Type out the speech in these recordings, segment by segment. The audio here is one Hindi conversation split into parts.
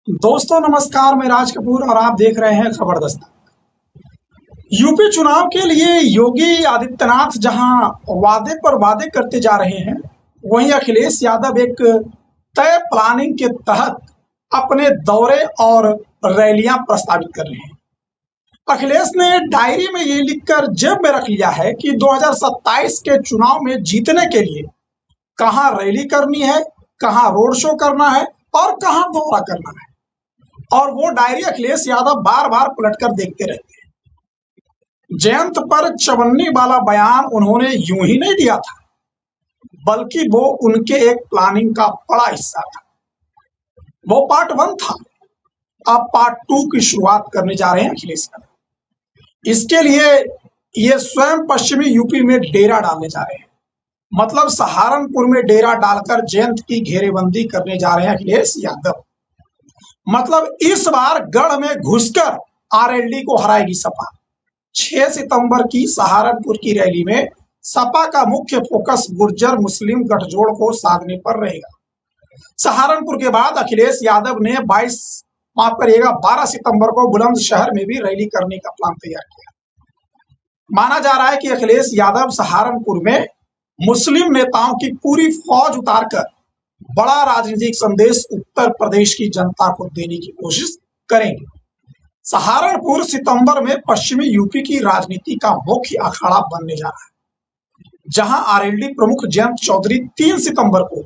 दोस्तों नमस्कार, मैं राज कपूर और आप देख रहे हैं खबर दस्ता। यूपी चुनाव के लिए योगी आदित्यनाथ जहां वादे पर वादे करते जा रहे हैं, वहीं अखिलेश यादव एक तय प्लानिंग के तहत अपने दौरे और रैलियां प्रस्तावित कर रहे हैं। अखिलेश ने डायरी में ये लिखकर जेब में रख लिया है कि 2027 के चुनाव में जीतने के लिए कहां रैली करनी है, कहां रोड शो करना है और कहां दौरा करना है। और वो डायरी अखिलेश यादव बार बार पलटकर देखते रहते हैं। जयंत पर चवन्नी वाला बयान उन्होंने यूं ही नहीं दिया था, बल्कि वो उनके एक प्लानिंग का बड़ा हिस्सा था। वो पार्ट 1 था। अब पार्ट 2 की शुरुआत करने जा रहे हैं अखिलेश यादव। इसके लिए ये स्वयं पश्चिमी यूपी में डेरा डालने जा रहे हैं। मतलब सहारनपुर में डेरा डालकर जयंत की घेरेबंदी करने जा रहे हैं अखिलेश यादव। मतलब इस बार गढ़ में घुसकर आरएलडी को हराएगी सपा। 6 सितंबर की सहारनपुर की रैली में सपा का मुख्य फोकस गुर्जर मुस्लिम गठजोड़ को साधने पर रहेगा। सहारनपुर के बाद अखिलेश यादव ने 12 सितंबर को बुलंदशहर में भी रैली करने का प्लान तैयार किया। माना जा रहा है कि अखिलेश यादव सहारनपुर में मुस्लिम नेताओं की पूरी फौज उतारकर बड़ा राजनीतिक संदेश उत्तर प्रदेश की जनता को देने की कोशिश करेंगे। सहारनपुर सितंबर में पश्चिमी यूपी की राजनीति का मुख्य अखाड़ा बनने जा रहा है, जहां आरएलडी प्रमुख जयंत चौधरी 3 सितंबर को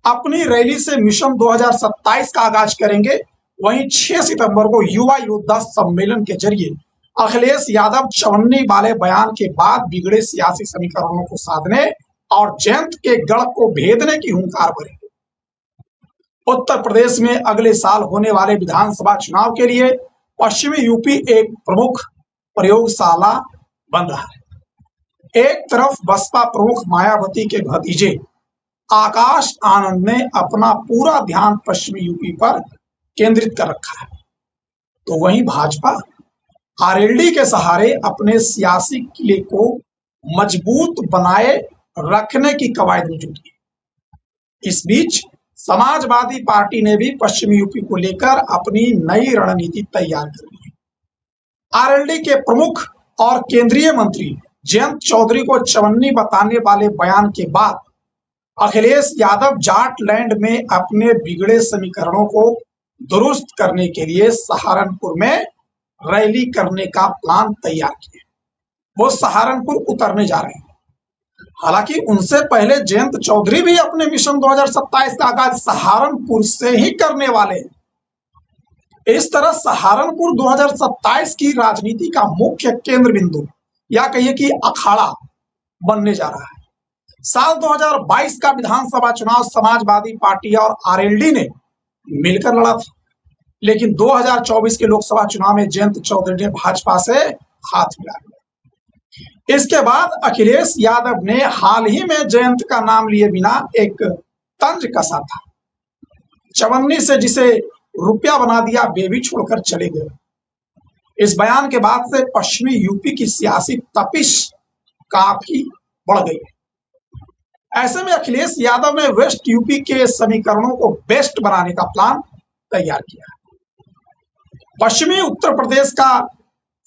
अपनी रैली से मिशन 2027 का आगाज करेंगे। वहीं 6 सितंबर को युवा योद्धा सम्मेलन के जरिए अखिलेश यादव चवन्नी वाले बयान के बाद बिगड़े सियासी समीकरणों को साधने और जयंत के गढ़ को भेदने की हुंकार भरेंगे। उत्तर प्रदेश में अगले साल होने वाले विधानसभा चुनाव के लिए पश्चिमी यूपी एक प्रमुख प्रयोगशाला बन रहा है। एक तरफ बसपा प्रमुख मायावती के भतीजे आकाश आनंद ने अपना पूरा ध्यान पश्चिमी यूपी पर केंद्रित कर रखा है, तो वहीं भाजपा आरएलडी के सहारे अपने सियासी किले को मजबूत बनाए रखने की कवायद में जुटी है। इस बीच समाजवादी पार्टी ने भी पश्चिमी यूपी को लेकर अपनी नई रणनीति तैयार कर ली है। आरएलडी के प्रमुख और केंद्रीय मंत्री जयंत चौधरी को चवन्नी बताने वाले बयान के बाद अखिलेश यादव जाटलैंड में अपने बिगड़े समीकरणों को दुरुस्त करने के लिए सहारनपुर में रैली करने का प्लान तैयार किए। वो सहारनपुर उतरने जा रहे हैं। हालांकि उनसे पहले जयंत चौधरी भी अपने मिशन 2027 का आगाज सहारनपुर से ही करने वाले हैं। इस तरह सहारनपुर 2027 की राजनीति का मुख्य केंद्र बिंदु या कहिए कि अखाड़ा बनने जा रहा है। साल 2022 का विधानसभा चुनाव समाजवादी पार्टी और आरएलडी ने मिलकर लड़ा था, लेकिन 2024 के लोकसभा चुनाव में जयंत चौधरी ने भाजपा से हाथ मिला लिया। इसके बाद अखिलेश यादव ने हाल ही में जयंत का नाम लिए बिना एक तंज कसा था। चवन्नी से जिसे रुपया बना दिया बेबी छोड़कर चले गए। इस बयान के बाद से पश्चिमी यूपी की सियासी तपिश काफी बढ़ गई है। ऐसे में अखिलेश यादव ने वेस्ट यूपी के समीकरणों को बेस्ट बनाने का प्लान तैयार किया है। पश्चिमी उत्तर प्रदेश का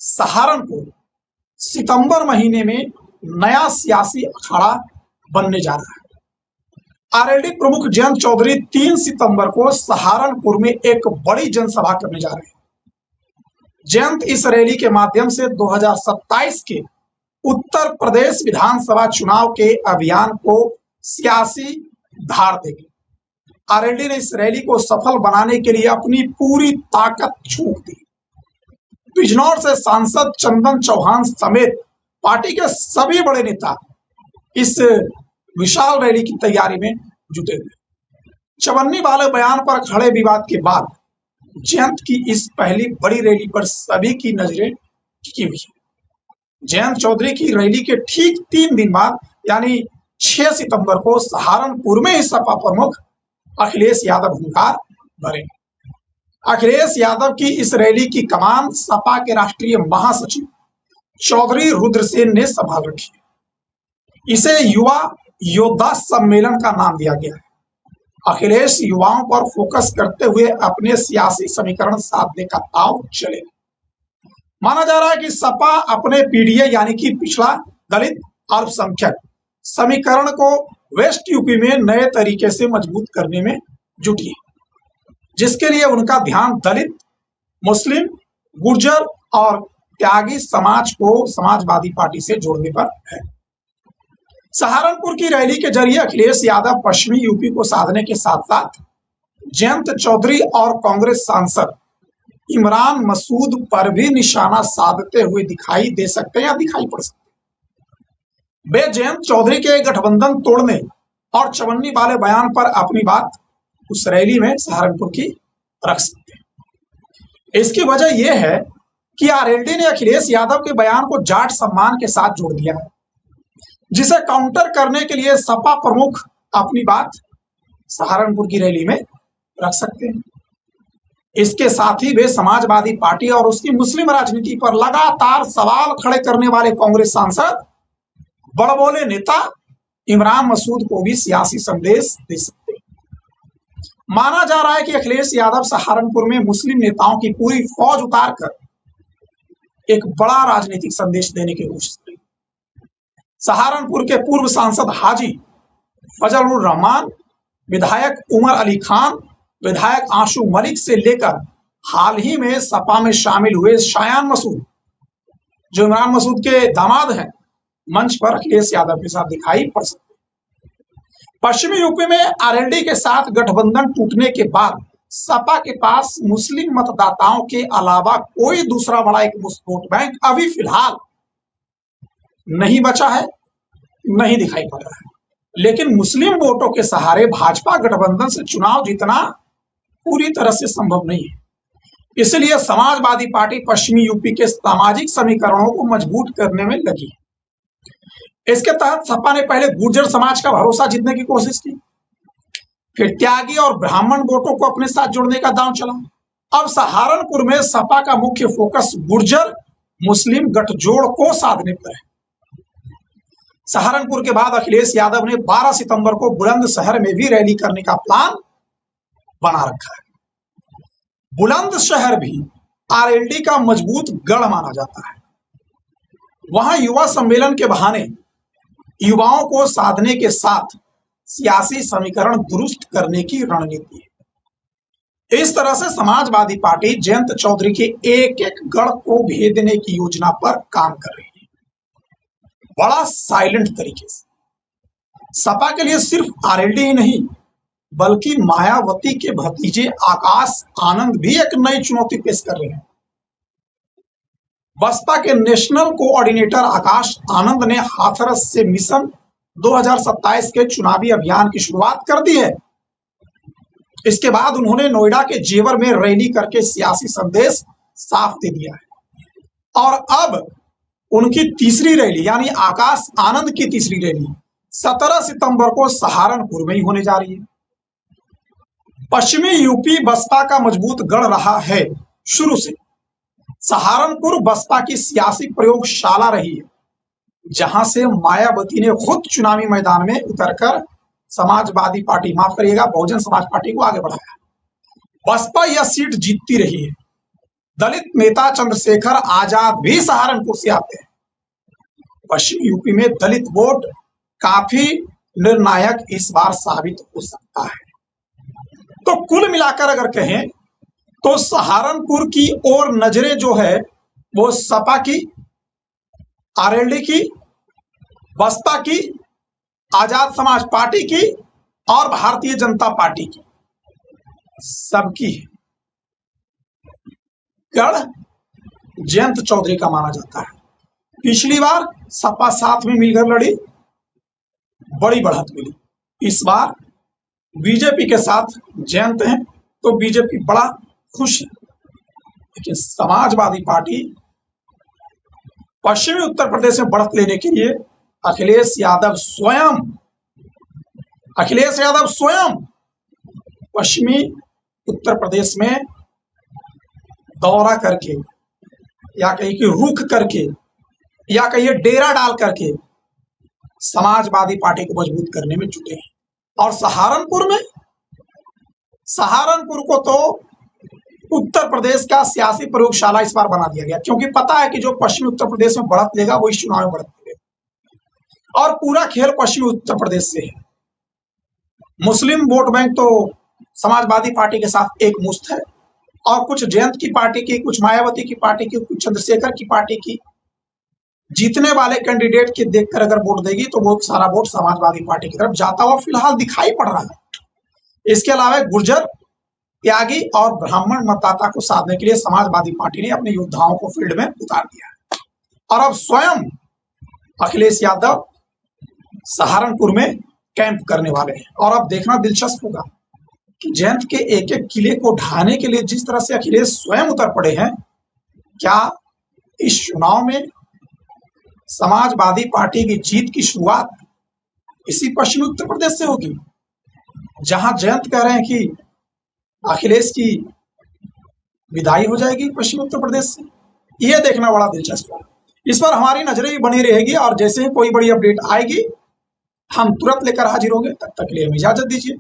सहारनपुर सितंबर महीने में नया सियासी अखाड़ा बनने जा रहा है। आरएलडी प्रमुख जयंत चौधरी 3 सितंबर को सहारनपुर में एक बड़ी जनसभा करने जा रहे हैं। जयंत इस रैली के माध्यम से 2027 के उत्तर प्रदेश विधानसभा चुनाव के अभियान को सियासी धार देंगे। आरएलडी ने इस रैली को सफल बनाने के लिए अपनी पूरी ताकत झोंक दी। बिजनौर से सांसद चंदन चौहान समेत पार्टी के सभी बड़े नेता इस विशाल रैली की तैयारी में जुटे हुए। चवन्नी वाले बयान पर खड़े विवाद के बाद जयंत की इस पहली बड़ी रैली पर सभी की नजरें टिकी हुई है। जयंत चौधरी की रैली के ठीक 3 दिन बाद यानी 6 सितंबर को सहारनपुर में ही सपा प्रमुख अखिलेश यादव हुंकार भरेंगे। अखिलेश यादव की इस रैली की कमान सपा के राष्ट्रीय महासचिव चौधरी रुद्रसेन ने संभाल रखी है। इसे युवा योद्धा सम्मेलन का नाम दिया गया है। अखिलेश युवाओं पर फोकस करते हुए अपने सियासी समीकरण साधने का दांव चलेगा। माना जा रहा है कि सपा अपने पीडीए यानी कि पिछड़ा, दलित, अल्पसंख्यक समीकरण को वेस्ट यूपी में नए तरीके से मजबूत करने में जुटी है, जिसके लिए उनका ध्यान दलित, मुस्लिम, गुर्जर और त्यागी समाज को समाजवादी पार्टी से जोड़ने पर है। सहारनपुर की रैली के जरिए अखिलेश यादव पश्चिमी यूपी को साधने के साथ साथ जयंत चौधरी और कांग्रेस सांसद इमरान मसूद पर भी निशाना साधते हुए दिखाई दे सकते हैं या दिखाई पड़ सकते हैं। वे जयंत चौधरी के गठबंधन तोड़ने और चवन्नी वाले बयान पर अपनी बात उस रैली में सहारनपुर की रख सकते हैं। इसकी वजह यह है कि आरएलडी ने अखिलेश यादव के बयान को जाट सम्मान के साथ जोड़ दिया है, जिसे काउंटर करने के लिए सपा प्रमुख अपनी बात सहारनपुर की रैली में रख सकते हैं। इसके साथ ही वे समाजवादी पार्टी और उसकी मुस्लिम राजनीति पर लगातार सवाल खड़े करने वाले कांग्रेस सांसद बड़बोले नेता इमरान मसूद को भी सियासी संदेश दे सकते हैं। माना जा रहा है कि अखिलेश यादव सहारनपुर में मुस्लिम नेताओं की पूरी फौज उतारकर एक बड़ा राजनीतिक संदेश देने की कोशिश करेंगे। सहारनपुर के पूर्व सांसद हाजी फजलुर रहमान, विधायक उमर अली खान, विधायक आशु मलिक से लेकर हाल ही में सपा में शामिल हुए शायान मसूद, जो इमरान मसूद के दामाद हैं, मंच पर अखिलेश यादव के साथ दिखाई पड़ सकते हैं। पश्चिमी यूपी में आरएलडी के साथ गठबंधन टूटने के बाद सपा के पास मुस्लिम मतदाताओं के अलावा कोई दूसरा बड़ा एक वोट बैंक अभी फिलहाल नहीं बचा है, नहीं दिखाई पड़ रहा है। लेकिन मुस्लिम वोटों के सहारे भाजपा गठबंधन से चुनाव जीतना पूरी तरह से संभव नहीं है। इसलिए समाजवादी पार्टी पश्चिमी यूपी के सामाजिक समीकरणों को मजबूत करने में लगी है। इसके तहत सपा ने पहले गुर्जर समाज का भरोसा जीतने की कोशिश की, फिर त्यागी और ब्राह्मण वोटों को अपने साथ जोड़ने का दांव चला। अब सहारनपुर में सपा का मुख्य फोकस गुर्जर मुस्लिम गठजोड़ को साधने पर है। सहारनपुर के बाद अखिलेश यादव ने 12 सितंबर को बुलंदशहर में भी रैली करने का प्लान बना रखा है। बुलंदशहर भी आरएलडी का मजबूत गढ़ माना जाता है। वहां युवा सम्मेलन के बहाने युवाओं को साधने के साथ सियासी समीकरण दुरुस्त करने की रणनीति है। इस तरह से समाजवादी पार्टी जयंत चौधरी के एक एक गढ़ को भेदने की योजना पर काम कर रही है, बड़ा साइलेंट तरीके से। सपा के लिए सिर्फ आरएलडी ही नहीं, बल्कि मायावती के भतीजे आकाश आनंद भी एक नई चुनौती पेश कर रहे हैं। बसपा के नेशनल कोऑर्डिनेटर आकाश आनंद ने हाथरस से मिशन 2027 के चुनावी अभियान की शुरुआत कर दी है। इसके बाद उन्होंने नोएडा के जेवर में रैली करके सियासी संदेश साफ दे दिया है। और अब उनकी तीसरी रैली यानी आकाश आनंद की तीसरी रैली 17 सितंबर को सहारनपुर में ही होने जा रही है। पश्चिमी यूपी बसपा का मजबूत गढ़ रहा है शुरू से। सहारनपुर बसपा की सियासी प्रयोगशाला रही है, जहां से मायावती ने खुद चुनावी मैदान में उतरकर समाजवादी पार्टी, माफ करिएगा, बहुजन समाज पार्टी को आगे बढ़ाया। बसपा यह सीट जीतती रही है। दलित नेता चंद्रशेखर आजाद भी सहारनपुर से आते हैं। पश्चिमी यूपी में दलित वोट काफी निर्णायक इस बार साबित हो सकता है। तो कुल मिलाकर अगर कहें तो सहारनपुर की ओर नजरें जो है वो सपा की, आरएलडी की, बसपा की, आजाद समाज पार्टी की और भारतीय जनता पार्टी की, सबकी है। गढ़ जयंत चौधरी का माना जाता है। पिछली बार सपा साथ में मिलकर लड़ी, बड़ी बढ़त मिली। इस बार बीजेपी के साथ जयंत हैं तो बीजेपी बड़ा खुश है। लेकिन समाजवादी पार्टी पश्चिमी उत्तर प्रदेश में बढ़त लेने के लिए अखिलेश यादव स्वयं पश्चिमी उत्तर प्रदेश में दौरा करके या कहीं की रुख करके या कहीं डेरा डाल करके समाजवादी पार्टी को मजबूत करने में जुटे हैं। और सहारनपुर में सहारनपुर को तो उत्तर प्रदेश का सियासी प्रयोगशाला इस बार बना दिया गया, क्योंकि पता है कि जो पश्चिमी उत्तर प्रदेश में बढ़त लेगा वो इस चुनाव में बढ़त लेगा, और पूरा खेल पश्चिमी उत्तर प्रदेश से है। मुस्लिम वोट बैंक तो समाजवादी पार्टी के साथ एक मुश्त है, और कुछ जयंत की पार्टी की, कुछ मायावती की पार्टी की, कुछ चंद्रशेखर की पार्टी की, जीतने वाले कैंडिडेट के देखकर अगर वोट देगी तो वो सारा वोट समाजवादी पार्टी की तरफ जाता हुआ फिलहाल दिखाई पड़ रहा है। इसके अलावा गुर्जर, त्यागी और ब्राह्मण मतदाता को साधने के लिए समाजवादी पार्टी ने अपने योद्धाओं को फील्ड में उतार दिया है, और अब स्वयं अखिलेश यादव सहारनपुर में कैंप करने वाले हैं। और अब देखना दिलचस्प होगा कि जयंत के एक एक किले को ढाने के लिए जिस तरह से अखिलेश स्वयं उतर पड़े हैं, क्या इस चुनाव में समाजवादी पार्टी की जीत की शुरुआत इसी पश्चिमी उत्तर प्रदेश से होगी, जहां जयंत कह रहे हैं कि अखिलेश की विदाई हो जाएगी पश्चिमी उत्तर प्रदेश से। यह देखना बड़ा दिलचस्प है। इस पर हमारी नजरें भी बनी रहेगी, और जैसे ही कोई बड़ी अपडेट आएगी हम तुरंत लेकर हाजिर होंगे। तब तक के लिए हमें इजाजत दीजिए।